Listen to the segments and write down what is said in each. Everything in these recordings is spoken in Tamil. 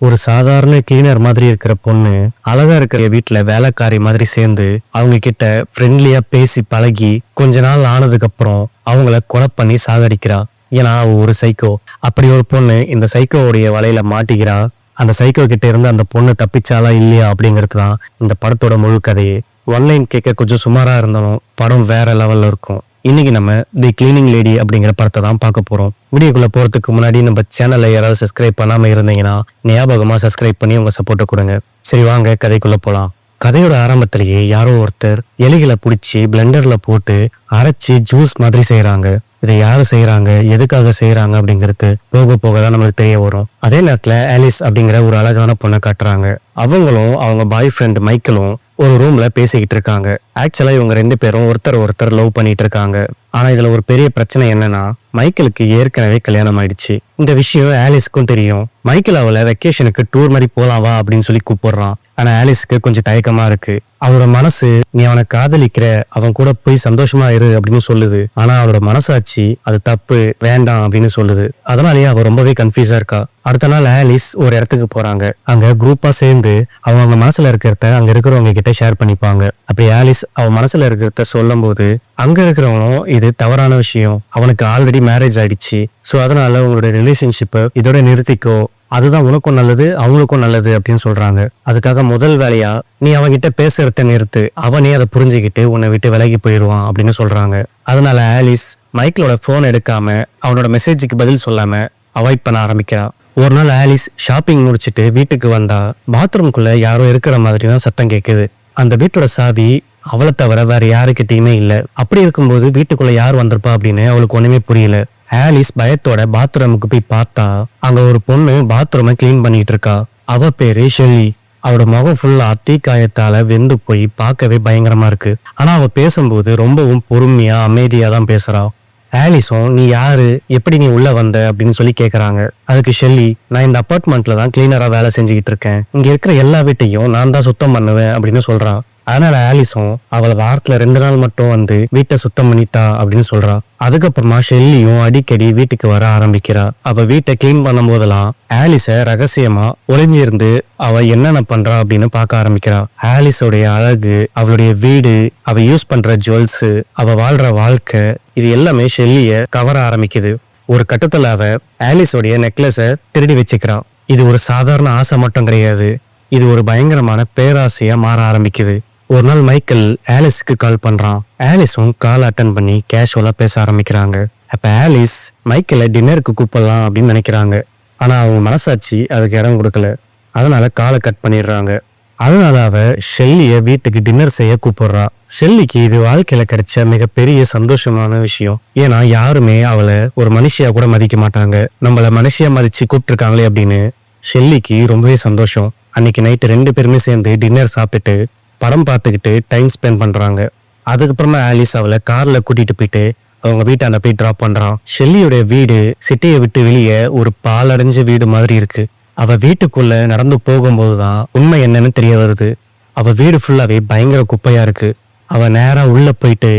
ஒரு சாதாரண கிளீனர் மாதிரி இருக்கிற பொண்ணு அழகா இருக்கிற வீட்டுல வேலைக்காரி மாதிரி சேர்ந்து அவங்க கிட்ட ஃப்ரெண்ட்லியா பேசி பழகி கொஞ்ச நாள் ஆனதுக்கு அப்புறம் அவங்கள கொலை பண்ணி சாகடிக்கிறா. ஏன்னா அவ ஒரு சைக்கோ. அப்படி ஒரு பொண்ணு இந்த சைக்கோவுடைய வலையில மாட்டிக்கிறா. அந்த சைக்கோ கிட்ட இருந்து அந்த பொண்ணு தப்பிச்சாலா இல்லையா அப்படிங்கிறது தான் இந்த படத்தோட முழு கதையே. ஒன்லைன் கேட்க கொஞ்சம் சுமாரா இருந்தாலும் படம் வேற லெவல்ல இருக்கும். இன்னைக்கு நம்ம தி கிளீனிங் லேடி அப்படிங்கிற படத்தை தான் பார்க்க போறோம். வீடியோக்குள்ள போறதுக்கு முன்னாடி நம்ம சேனலை யாராவது சப்ஸ்கிரைப் பண்ணாம இருந்தீங்கன்னா ஞாபகமா சப்ஸ்கிரைப் பண்ணி உங்க சப்போர்ட்டை கொடுங்க. சரி வாங்க கதைக்குள்ள போலாம். கதையோட ஆரம்பத்திலேயே யாரோ ஒருத்தர் எலிகளை பிடிச்சி பிளெண்டர்ல போட்டு அரைச்சி ஜூஸ் மாதிரி செய்யறாங்க. இதை யாரு செய்யறாங்க, எதுக்காக செய்யறாங்க அப்படிங்கிறது போக போக தான் நம்மளுக்கு தெரிய வரும். அதே நேரத்துல ஆலிஸ் அப்படிங்கிற ஒரு அழகான பொண்ணை காட்டுறாங்க. அவங்களும் அவங்க பாய் ஃப்ரெண்ட் மைக்கேலும் ஒரு ரூம்ல பேசிக்கிட்டு இருக்காங்க. ஆக்சுவலா இவங்க ரெண்டு பேரும் ஒருத்தர் லவ் பண்ணிட்டு இருக்காங்க. ஆனா இதுல ஒரு பெரிய பிரச்சனை என்னன்னா, மைக்கேலுக்கு ஏற்கனவே கல்யாணம் ஆயிடுச்சு. இந்த விஷயம் ஆலிஸ்க்கும் தெரியும். மைக்கேல் அவளை வெக்கேஷனுக்கு டூர் மாதிரி போலாம் வா அப்படின்னு சொல்லி கூப்பிடுறான். ஆனா ஆலிஸ்க்கு கொஞ்சம் தயக்கமா இருக்கு. அவரோட மனசு நீ அவனை காதலிக்கிற, அவன் கூட போய் சந்தோஷமா இரு அப்படின்னு சொல்லுது. ஆனா அவரோட மனசாட்சி அது தப்பு, வேண்டாம் அப்படின்னு சொல்லுது. அதனாலேயே அவ ரொம்பவே கன்ஃபியூஸா இருக்கா. அடுத்த நாள் ஆலிஸ் ஒரு இடத்துக்கு போறாங்க. அங்க குரூப்பா சேர்ந்து அவங்க மனசுல இருக்கிறத அங்க இருக்கிறவங்க கிட்ட ஷேர் பண்ணிப்பாங்க. அப்படி ஆலிஸ் அவ மனசுல இருக்கிறத சொல்லும் போது அங்க இருக்கிறவங்களும் இது தவறான விஷயம், அவனுக்கு ஆல்ரெடி மேரேஜ் ஆயிடுச்சு, சோ அதனால உங்களோட ரிலேஷன்ஷிப்பை இதோட நிறுத்திக்கோ, அதுதான் உனக்கும் நல்லது அவங்களுக்கும் நல்லது அப்படின்னு சொல்றாங்க. அதுக்காக முதல் வேலையா நீ அவன்கிட்ட பேசுறத நிறுத்து, அவனே அதை புரிஞ்சுக்கிட்டு உன்னை விட்டு விலகி போயிடுவான் அப்படின்னு சொல்றாங்க. அதனால ஆலிஸ் மைக்கேலோட போன் எடுக்காம அவனோட மெசேஜுக்கு பதில் சொல்லாம அவாய்ட் பண்ண ஆரம்பிக்கிறா. ஒரு நாள் ஆலிஸ் ஷாப்பிங் முடிச்சுட்டு வீட்டுக்கு வந்தா பாத்ரூம்குள்ள யாரோ இருக்கிற மாதிரி தான் சத்தம் கேட்குது. அந்த வீட்டோட சாவி அவளை தவிர வேற யாருக்கிட்டையுமே இல்ல. அப்படி இருக்கும்போது வீட்டுக்குள்ள யார் வந்திருப்பா அப்படின்னு அவளுக்கு ஒண்ணுமே புரியல. ஆலிஸ் பயத்தோட பாத்ரூமுக்கு போய் பார்த்தா அங்க ஒரு பொண்ணு பாத்ரூமை கிளீன் பண்ணிட்டு இருக்கா. அவ பேரு ஷெல்லி. அவளோட முகம் ஃபுல்லா தீக்காயத்தால வெந்து போய் பார்க்கவே பயங்கரமா இருக்கு. ஆனா அவ பேசும்போது ரொம்பவும் பொறுமையா அமைதியா தான் பேசுறா. ஆலிஸும் நீ யாரு, எப்படி நீ உள்ள வந்த அப்படின்னு சொல்லி கேக்குறாங்க. அதுக்கு ஷெல்லி, நான் இந்த அபார்ட்மெண்ட்ல தான் கிளீனரா வேலை செஞ்சுக்கிட்டு இருக்கேன், இங்க இருக்கிற எல்லா வீட்டையும் நான் தான் சுத்தம் பண்ணுவேன் அப்படின்னு சொல்றான். அதனால ஆலிஸும் அவளை வாரத்துல 2 நாள் மட்டும் வந்து வீட்டை சுத்தம் பண்ணித்தா அப்படின்னு சொல்றா. அதுக்கப்புறமா ஷெல்லியும் அடிக்கடி வீட்டுக்கு வர ஆரம்பிக்கிறா. அவ வீட்டை கிளீன் பண்ணும் போதெல்லாம் ஆலிஸ ரகசியமா ஒளிஞ்சிருந்து அவ என்னென்ன பண்றா அப்படின்னு பார்க்க ஆரம்பிக்கிறா. ஆலிஸோடைய அழகு, அவளுடைய வீடு, அவ யூஸ் பண்ற ஜுவல்ஸ், அவ வாழ்ற வாழ்க்கை, இது எல்லாமே ஷெல்லிய கவர ஆரம்பிக்குது. ஒரு கட்டத்துல அவ ஆலிஸோடைய நெக்லஸ திருடி வச்சுக்கிறான். இது ஒரு சாதாரண ஆசை மட்டும் கிடையாது, இது ஒரு பயங்கரமான பேராசையா மாற ஆரம்பிக்குது. ஒரு நாள் மைக்கேல் ஆலிஸுக்கு கால் பண்றான். ஆலிஸும் கால் அட்டன் பண்ணி கேஷுவலா பேச ஆரம்பிக்கிறாங்க. அப்ப ஆலிஸ் மைக்கேலை டின்னருக்கு கூப்பிடலாம் அப்படின்னு நினைக்கிறாங்க. ஆனா அவங்க மனசாட்சி அதுக்கு இடம் கொடுக்கல. அதனால காலை கட் பண்ணிடுறாங்க. அதனால அவ ஷெல்லிய வீட்டுக்கு டின்னர் செய்ய கூப்பிடுறா. ஷெல்லிக்கு இது வாழ்க்கையில கிடைச்ச மிகப்பெரிய சந்தோஷமான விஷயம். ஏன்னா யாருமே அவளை ஒரு மனுஷியா கூட மதிக்க மாட்டாங்க. நம்மள மனுஷியா மதிச்சு கூப்பிட்டுருக்காங்களே அப்படின்னு ஷெல்லிக்கு ரொம்பவே சந்தோஷம். அன்னைக்கு நைட்டு 2 பேருமே சேர்ந்து டின்னர் சாப்பிட்டுட்டு படம் பார்த்துக்கிட்டு டைம் ஸ்பெண்ட் பண்றாங்க. அதுக்கப்புறமா ஆலிஸ் அவளை கார்ல கூட்டிட்டு போயிட்டு அவங்க வீட்டாண்ட போய் டிராப் பண்றான். ஷெல்லியோடைய வீடு சிட்டியை விட்டு வெளியே ஒரு பாலடைஞ்ச வீடு மாதிரி இருக்கு. அவ வீட்டுக்குள்ள நடந்து போகும்போதுதான் உண்மை என்னன்னு தெரிய வருது. அவ வீடு ஃபுல்லாவே பயங்கர குப்பையா இருக்கு. அவ நேரா உள்ள போயிட்டு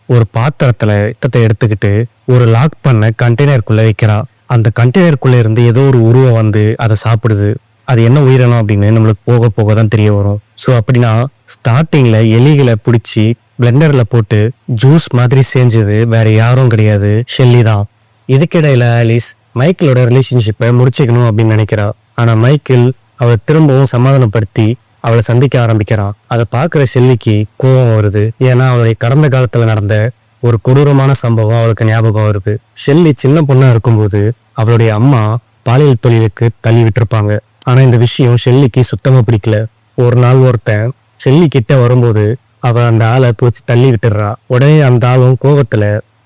ஒரு பாத்திரத்துல ரத்தத்தை எடுத்துக்கிட்டு ஒரு லாக் பண்ண கண்டெய்னருக்குள்ள வைக்கிறா. அந்த கண்டெய்னருக்குள்ள இருந்து ஏதோ ஒரு உருவம் வந்து அதை சாப்பிடுது. அது என்ன உயிரினம் அப்படின்னு நம்மளுக்கு போக போக தான் தெரிய வரும். ஸோ அப்படின்னா ஸ்டார்டிங்ல எலிகளை பிடிச்சி பிளெண்டர்ல போட்டு ஜூஸ் மாதிரி செஞ்சது வேற யாரும் கிடையாது, ஷெல்லி தான். இதுக்கிடையில ஆலிஸ் மைக்கேலோட ரிலேஷன்ஷிப்பை முடிச்சுக்கணும் அப்படின்னு நினைக்கிறா. ஆனா மைக்கேல் அவளை திரும்பவும் சமாதானப்படுத்தி அவளை சந்திக்க ஆரம்பிக்கிறான். அதை பார்க்குற ஷெல்லிக்கு கோபம் வருது. ஏன்னா அவளுடைய கடந்த காலத்துல நடந்த ஒரு கொடூரமான சம்பவம் அவளுக்கு ஞாபகம் வருது. ஷெல்லி சின்ன பொண்ணா இருக்கும்போது அவளுடைய அம்மா பாலியல் தொழிலுக்கு தள்ளி விட்டுருப்பாங்க. ஆனா இந்த விஷயம் ஷெல்லிக்கு சுத்தமா பிடிக்கல. ஒரு நாள் ஒருத்தன் ஷெல்லி கிட்ட வரும்போது அவ அந்த ஆளை தூச்சி தள்ளி விட்டுடுறா. உடனே அந்த ஆளும் கோபத்துல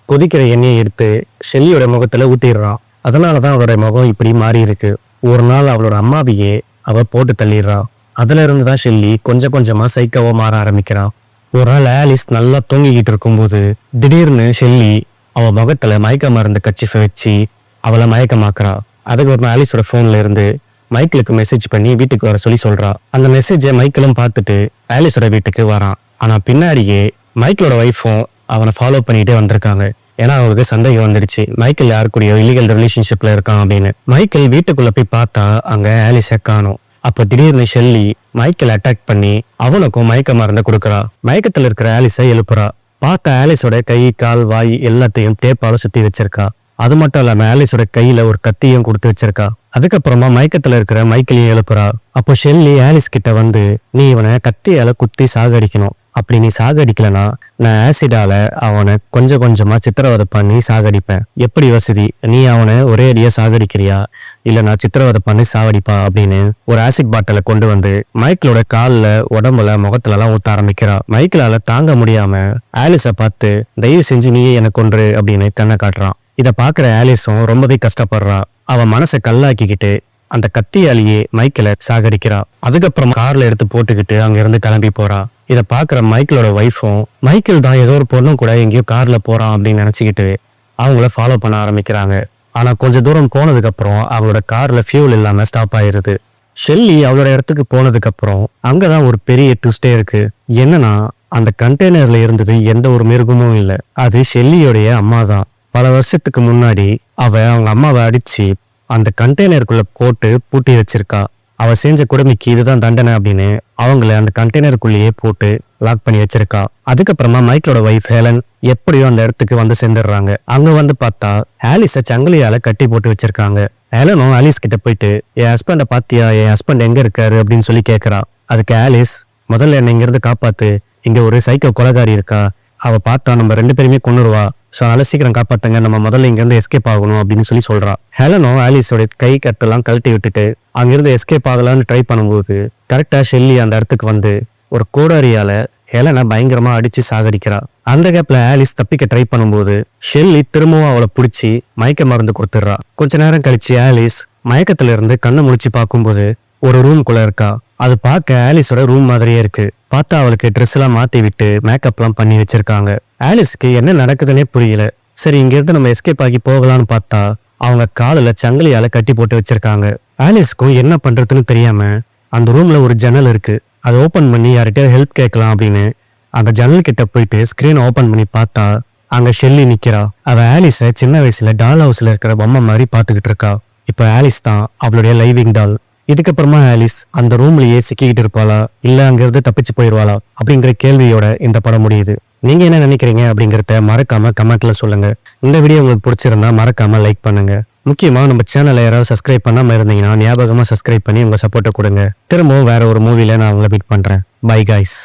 கொதிக்கிற எண்ணெயை எடுத்து ஷெல்லியோட முகத்துல ஊத்திடுறான். அதனாலதான் அவளோட முகம் இப்படி மாறி இருக்கு. ஒரு நாள் அவளோட அம்மாவையே அவ போட்டு தள்ளிடுறா. அதுல இருந்துதான் ஷெல்லி கொஞ்சம் கொஞ்சமா சைக்கோவா மாற ஆரம்பிக்கிறான். ஒரு நாள் ஆலிஸ் நல்லா தூங்கிக்கிட்டு இருக்கும்போது திடீர்னு ஷெல்லி அவ முகத்துல மயக்க மருந்து கச்சிஃபை வச்சு அவளை மயக்கமாக்குறா. அதுக்கு ஒரு ஆலிஸோட போன்ல இருந்து மைக்கேலுக்கு மெசேஜ் பண்ணி வீட்டுக்கு வர சொல்லி சொல்றா. அந்த மெசேஜை மைக்கேலும் பார்த்துட்டு ஆலிஸோட வீட்டுக்கு வரான். ஆனா பின்னாடியே மைக்கேலோட ஒய்ஃபும் அவனை ஃபாலோ பண்ணிட்டே வந்திருக்காங்க. ஏன்னா அவங்களுக்கு சந்தேகம் வந்துடுச்சு மைக்கேல் யாரு கூடயோ இல்லீகல் ரிலேஷன்ஷிப்ல இருக்கான் அப்படின்னு. மைக்கேல் வீட்டுக்குள்ள போய் பார்த்தா அங்க ஆலிஸை காணோம். அப்ப திடீர்னு ஷெல்லி மைக்கேல் அட்டாக் பண்ணி அவனுக்கும் மயக்க மருந்தை கொடுக்குறா. மயக்கத்துல இருக்கிற ஆலிஸை எழுப்புறா. பார்த்த ஆலிஸோட கை கால் வாய் எல்லாத்தையும் டேப்பால சுத்தி வச்சிருக்கா. அது மட்டும் இல்லாம ஆலிஸோட கையில ஒரு கத்தியும் கொடுத்து வச்சிருக்கா. அதுக்கப்புறமா மயக்கத்துல இருக்கிற மைக்கேலையும் எழுப்புறா. அப்போ ஷெல்லி ஆலிஸ் கிட்ட வந்து, நீ இவனை கத்தியால குத்தி சாகடிக்கணும். அப்படி நீ சாகடிக்கலனா நான் ஆசிடால அவனை கொஞ்சம் கொஞ்சமா சித்திரவதை பண்ணி சாகடிப்பேன். எப்படி வசதி, நீ அவனை ஒரே அடியா சாகடிக்கிறியா இல்ல நான் சித்திரவதை பண்ணி சாகடிப்பா அப்படின்னு ஒரு ஆசிட் பாட்டிலை கொண்டு வந்து மைக்கேலோட கால்ல உடம்புல முகத்துல எல்லாம் ஊத்த ஆரம்பிக்கிறா. மைக்கேலால தாங்க முடியாம ஆலிஸை பார்த்து, தயவு செஞ்சு நீயே எனக்கு கொன்று அப்படின்னு கண்ணை காட்டுறான். இதை பாக்குற ஆலிஸும் ரொம்பவே கஷ்டப்படுறா. அவன் மனசை கல்லாக்கிக்கிட்டு அந்த கத்தியாலேயே மைக்கேலை சாகடிக்கிறா. அதுக்கப்புறம் கார்ல எடுத்து போட்டுக்கிட்டு அங்க இருந்து கிளம்பி போறா. இதை பாக்குற மைக்கேலோட ஒய்ஃபும் மைக்கேல் தான் ஏதோ ஒரு பொண்ணும் கூட எங்கேயோ கார்ல போறான் அப்படின்னு நினைச்சுக்கிட்டு அவங்கள ஃபாலோ பண்ண ஆரம்பிக்கிறாங்க. ஆனா கொஞ்ச தூரம் போனதுக்கு அப்புறம் அவங்களோட கார்ல ஃபியூல் இல்லாம ஸ்டாப் ஆயிருது. ஷெல்லி அவளோட இடத்துக்கு போனதுக்கு அப்புறம் அங்கதான் ஒரு பெரிய ட்விஸ்டே இருக்கு. என்னன்னா அந்த கண்டெய்னர்ல இருந்தது எந்த ஒரு மிருகமும் இல்லை. அது ஷெல்லியோடைய அம்மா தான். பல வருஷத்துக்கு முன்னாடி அவங்க அம்மாவை அடிச்சு அந்த கண்டெய்னருக்குள்ள போட்டு பூட்டி வச்சிருக்கா. அவ செஞ்ச கொடுமைக்கு இதுதான் தண்டனை அப்படின்னு அவங்கள அந்த கண்டெய்னருக்குள்ளேயே போட்டு லாக் பண்ணி வச்சிருக்கா. அதுக்கப்புறமா மைக்கேலோட ஒய்ஃப் ஹெலன் எப்படியோ அந்த இடத்துக்கு வந்து சேர்ந்துடுறாங்க. அங்க வந்து பார்த்தா ஆலிஸை சங்கிலியால கட்டி போட்டு வச்சிருக்காங்க. ஹெலனும் ஆலிஸ் கிட்ட போயிட்டு, என் ஹஸ்பண்டை பாத்தியா, என் ஹஸ்பண்ட் எங்க இருக்காரு அப்படின்னு சொல்லி கேட்கறா. அதுக்கு ஆலிஸ், முதல்ல என்ன இங்க இருந்து காப்பாத்து, இங்க ஒரு சைக்கோ கொலைகாரி இருக்கா, அவ பார்த்தா நம்ம 2 பேருமே கொன்னுருவா, ஸோ அதனால சீக்கிரம் காப்பாத்துங்க, நம்ம முதல்ல இங்க இருந்து எஸ்கேப் ஆகணும் அப்படின்னு சொல்லி சொல்றா. ஹெலனும் ஆலிஸோட கை கட்டெல்லாம் கழட்டி விட்டுட்டு அங்கிருந்து எஸ்கேப் ஆகலான்னு ட்ரை பண்ணும்போது கரெக்டா ஷெல்லி அந்த இடத்துக்கு வந்து ஒரு கோடாரியால ஹெலனை பயங்கரமா அடிச்சு சாகடிக்கிறா. அந்த கேப்ல ஆலிஸ் தப்பிக்க ட்ரை பண்ணும்போது ஷெல்லி திரும்பவும் அவளை பிடிச்சி மயக்க மருந்து கொடுத்துடுறா. கொஞ்ச நேரம் கழிச்சு ஆலிஸ் மயக்கத்துல இருந்து கண்ணை முடிச்சு பார்க்கும்போது ஒரு ரூம்குள்ள இருக்கா. அது பார்க்க ஆலிஸோட ரூம் மாதிரியே இருக்கு. பார்த்தா அவளுக்கு ட்ரெஸ் எல்லாம் மாத்தி விட்டு மேக்கப் எல்லாம் பண்ணி வச்சிருக்காங்க. ஆலிஸ்க்கு என்ன நடக்குதுன்னே புரியல. சரி, இங்க இருந்து நம்ம எஸ்கேப் ஆகி போகலான்னு பார்த்தா அவங்க காலில் சங்கிலியால கட்டி போட்டு வச்சிருக்காங்க. ஆலிஸ்க்கும் என்ன பண்றதுன்னு தெரியாம அந்த ரூம்ல ஒரு ஜன்னல் இருக்கு, அதை ஓபன் பண்ணி யார்கிட்டயாவது ஹெல்ப் கேட்கலாம் அப்படின்னு அந்த ஜன்னல் கிட்ட போயிட்டு ஸ்கிரீன் ஓபன் பண்ணி பார்த்தா அங்க ஷெல்லி நிக்கிறா. அவ ஆலிஸை சின்ன வயசுல டால் ஹவுஸ்ல இருக்கிற பொம்மை மாதிரி பாத்துக்கிட்டு இருக்கா. இப்ப ஆலிஸ் தான் அவளுடைய லைவிங் டால். இதுக்கப்புறமா ஆலிஸ் அந்த ரூம்லயே சிக்கிக்கிட்டு இருப்பாளா இல்ல அங்கிருந்து தப்பிச்சு போயிடுவாளா அப்படிங்கிற கேள்வியோட இந்த படம் முடியுது. நீங்க என்ன நினைக்கிறீங்க அப்படிங்கறத மறக்காம கமெண்ட்ல சொல்லுங்க. இந்த வீடியோ உங்களுக்கு பிடிச்சிருந்தா மறக்காம லைக் பண்ணுங்க. முக்கியமா நம்ம சேனலை யாராவது சப்ஸ்கிரைப் பண்ணாம இருந்தீங்கன்னா ஞாபகமா சப்ஸ்கிரைப் பண்ணி உங்க சப்போர்ட்டை கொடுங்க. திரும்பவும் வேற ஒரு மூவில நான் உங்களை மீட் பண்றேன். Bye guys.